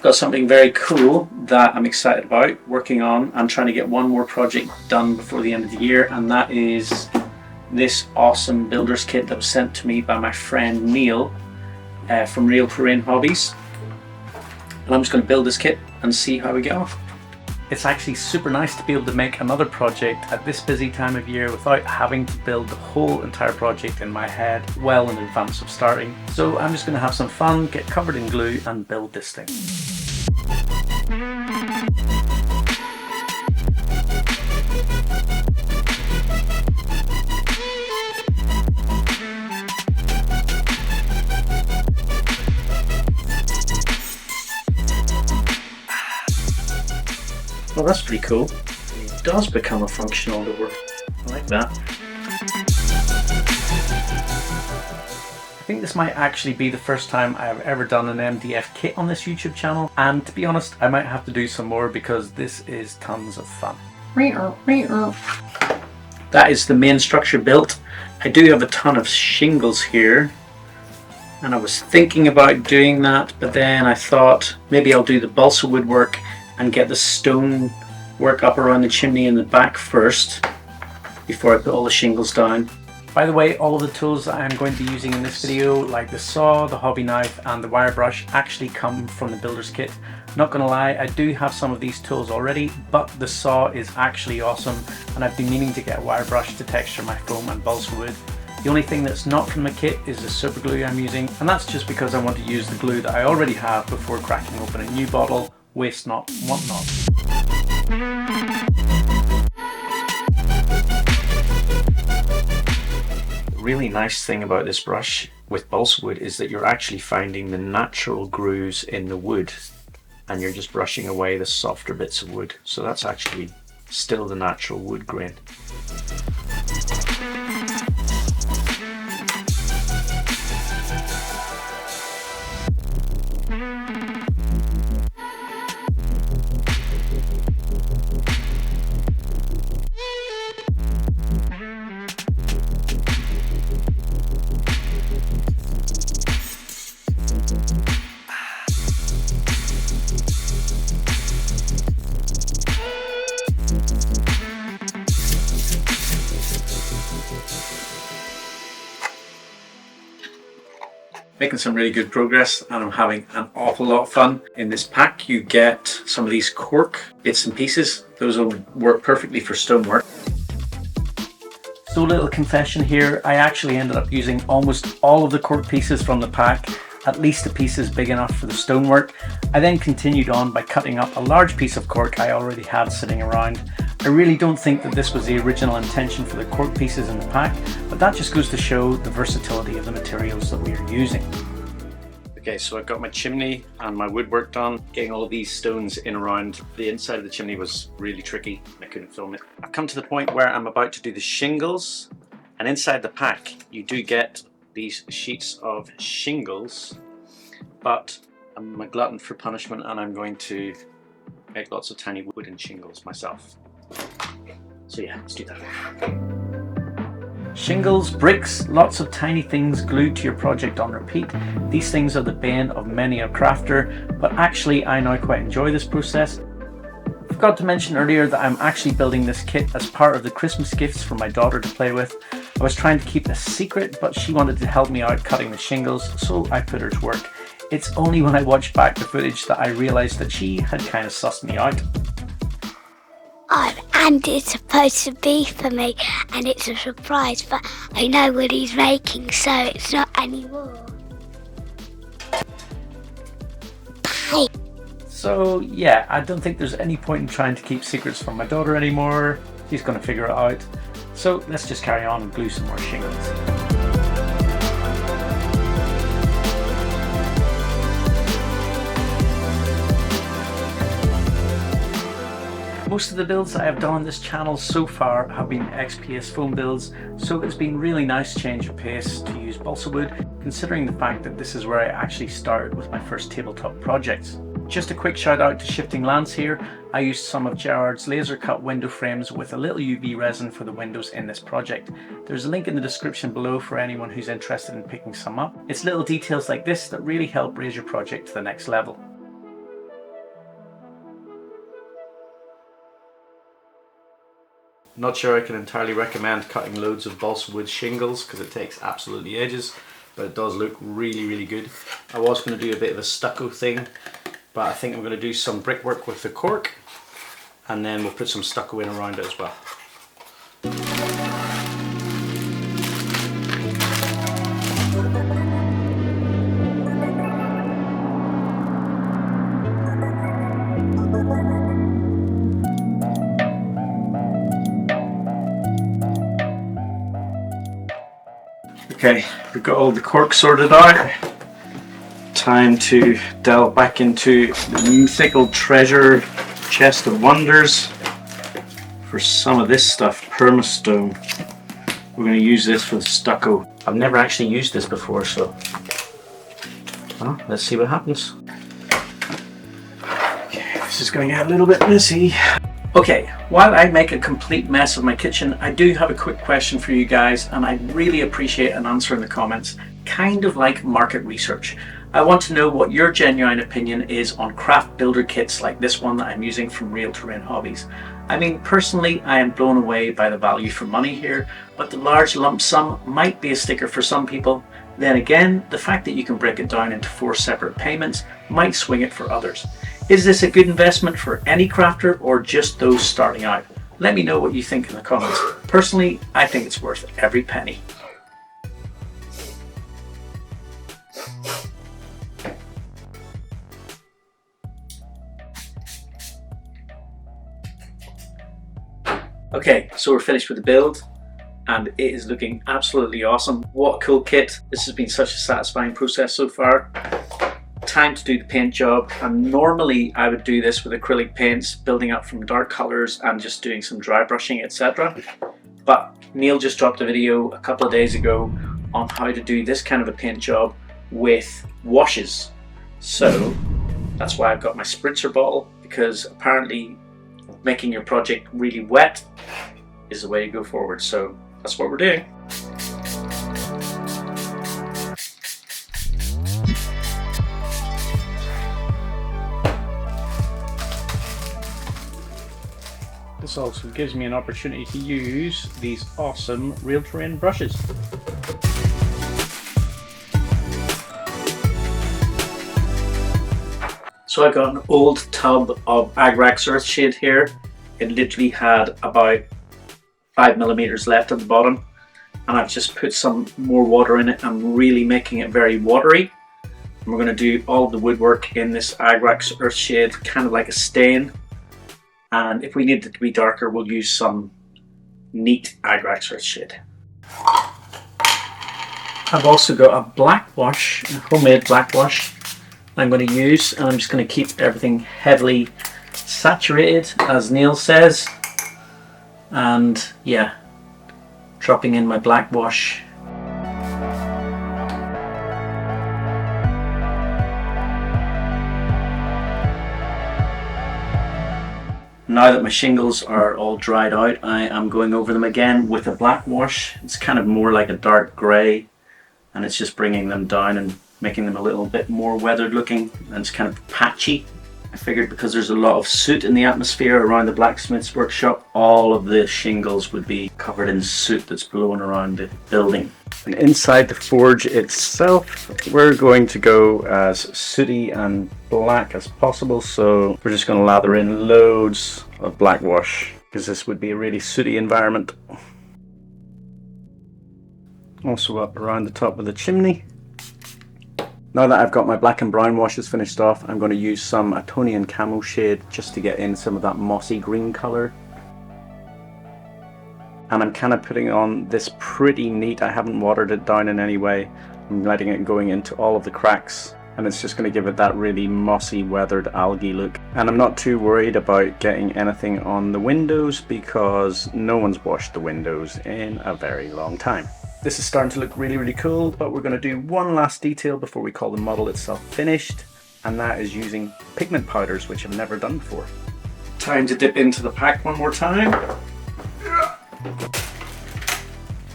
got something very cool that I'm excited about working on. I'm trying to get one more project done before the end of the year, and that is this awesome builder's kit that was sent to me by my friend Neil from Terrain Hobbies. And I'm just going to build this kit and see how we get on. It's actually super nice to be able to make another project at this busy time of year without having to build the whole entire project in my head well in advance of starting. So I'm just going to have some fun, get covered in glue and build this thing. Well, that's pretty cool. It does become a functional door. I like that. I think this might actually be the first time I've ever done an MDF kit on this YouTube channel, and to be honest, I might have to do some more because this is tons of fun. That is the main structure built. I do have a ton of shingles here, and I was thinking about doing that, but then I thought maybe I'll do the balsa wood work and get the stone work up around the chimney in the back first before I put all the shingles down. By the way, all of the tools that I'm going to be using in this video, like the saw, the hobby knife and the wire brush, actually come from the builder's kit. Not gonna lie, I do have some of these tools already, but the saw is actually awesome, and I've been meaning to get a wire brush to texture my foam and balsa wood. The only thing that's not from the kit is the super glue I'm using, and that's just because I want to use the glue that I already have before cracking open a new bottle. Waste not, want not. The really nice thing about this brush with balsa wood is that you're actually finding the natural grooves in the wood, and you're just brushing away the softer bits of wood. So that's actually still the natural wood grain. Making some really good progress, and I'm having an awful lot of fun. In this pack you get some of these cork bits and pieces. Those will work perfectly for stonework. So, little confession here, I actually ended up using almost all of the cork pieces from the pack, at least the pieces big enough for the stonework. I then continued on by cutting up a large piece of cork I already had sitting around. I really don't think that this was the original intention for the cork pieces in the pack, but that just goes to show the versatility of the materials that we are using. Okay, so I've got my chimney and my woodwork done. Getting all of these stones in around the inside of the chimney was really tricky. I couldn't film it. I've come to the point where I'm about to do the shingles, and inside the pack you do get these sheets of shingles, but I'm a glutton for punishment and I'm going to make lots of tiny wooden shingles myself. So yeah, let's do that. Shingles, bricks, lots of tiny things glued to your project on repeat. These things are the bane of many a crafter, but actually I now quite enjoy this process. I forgot to mention earlier that I'm actually building this kit as part of the Christmas gifts for my daughter to play with. I was trying to keep a secret, but she wanted to help me out cutting the shingles, so I put her to work. It's only when I watched back the footage that I realised that she had kind of sussed me out. Oh, and it's supposed to be for me, and it's a surprise, but I know what he's making, so it's not anymore. So yeah, I don't think there's any point in trying to keep secrets from my daughter anymore. She's going to figure it out. So let's just carry on and glue some more shingles. Most of the builds that I have done on this channel so far have been XPS foam builds, so it's been really nice change of pace to use balsa wood, considering the fact that this is where I actually started with my first tabletop projects. Just a quick shout out to Shifting Lands here. I used some of Gerard's laser cut window frames with a little UV resin for the windows in this project. There's a link in the description below for anyone who's interested in picking some up. It's little details like this that really help raise your project to the next level. Not sure I can entirely recommend cutting loads of balsa wood shingles because it takes absolutely ages, but it does look really, really good. I was going to do a bit of a stucco thing, but I think I'm going to do some brickwork with the cork, and then we'll put some stucco in around it as well. Okay, we've got all the cork sorted out. Time to delve back into the mythical treasure chest of wonders for some of this stuff, permastone. We're going to use this for the stucco. I've never actually used this before, so well, let's see what happens. Okay, this is going to get a little bit messy. Okay, while I make a complete mess of my kitchen, I do have a quick question for you guys, and I'd really appreciate an answer in the comments, kind of like market research. I want to know what your genuine opinion is on craft builder kits like this one that I'm using from Real Terrain Hobbies. I mean, personally, I am blown away by the value for money here, but the large lump sum might be a sticker for some people. Then again, the fact that you can break it down into 4 separate payments might swing it for others. Is this a good investment for any crafter or just those starting out? Let me know what you think in the comments. Personally, I think it's worth every penny. Okay, so we're finished with the build and it is looking absolutely awesome. What a cool kit. This has been such a satisfying process so far. Time to do the paint job, and normally I would do this with acrylic paints, building up from dark colors and just doing some dry brushing, etc. But Neil just dropped a video a couple of days ago on how to do this kind of a paint job with washes. So that's why I've got my spritzer bottle, because apparently making your project really wet is the way to go forward. So that's what we're doing. This also gives me an opportunity to use these awesome Real Terrain brushes. So I've got an old tub of Agrax Earthshade here. It literally had about 5mm left at the bottom, and I've just put some more water in it. I'm really making it very watery. And we're going to do all of the woodwork in this Agrax Earthshade, kind of like a stain. And if we need it to be darker, we'll use some neat Agrax Earthshade. I've also got a black wash, a homemade black wash I'm going to use, and I'm just going to keep everything heavily saturated, as Neil says. And yeah, dropping in my black wash. Now that my shingles are all dried out, I am going over them again with a black wash. It's kind of more like a dark grey, and it's just bringing them down and making them a little bit more weathered looking, and it's kind of patchy. I figured because there's a lot of soot in the atmosphere around the blacksmith's workshop, all of the shingles would be covered in soot that's blowing around the building. And inside the forge itself, we're going to go as sooty and black as possible, so we're just going to lather in loads of black wash because this would be a really sooty environment. Also up around the top of the chimney. Now that I've got my black and brown washes finished off, I'm going to use some Atonian Camo shade just to get in some of that mossy green colour. And I'm kind of putting on this pretty neat, I haven't watered it down in any way, I'm letting it going into all of the cracks, and it's just going to give it that really mossy weathered algae look. And I'm not too worried about getting anything on the windows because no one's washed the windows in a very long time. This is starting to look really, really cool, but we're going to do one last detail before we call the model itself finished, and that is using pigment powders, which I've never done before. Time to dip into the pack one more time.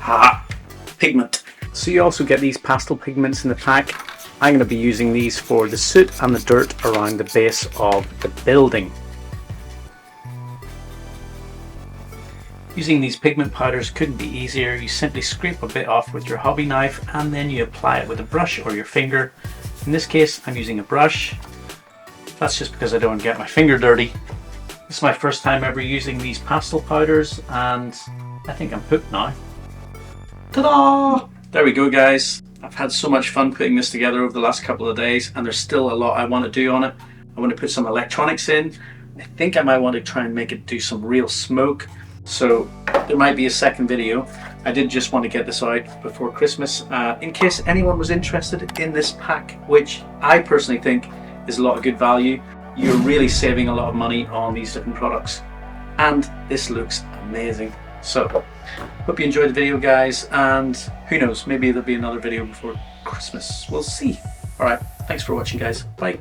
Ha! Pigment. So you also get these pastel pigments in the pack. I'm going to be using these for the soot and the dirt around the base of the building. Using these pigment powders couldn't be easier. You simply scrape a bit off with your hobby knife and then you apply it with a brush or your finger. In this case, I'm using a brush. That's just because I don't want to get my finger dirty. This is my first time ever using these pastel powders and I think I'm hooked now. Ta-da! There we go, guys. I've had so much fun putting this together over the last couple of days, and there's still a lot I want to do on it. I want to put some electronics in. I think I might want to try and make it do some real smoke. So there might be a second video. I did just want to get this out before Christmas in case anyone was interested in this pack, which I personally think is a lot of good value. You're really saving a lot of money on these different products. And this looks amazing. So, hope you enjoyed the video, guys, and who knows, maybe there'll be another video before Christmas. We'll see. Alright, thanks for watching, guys. Bye.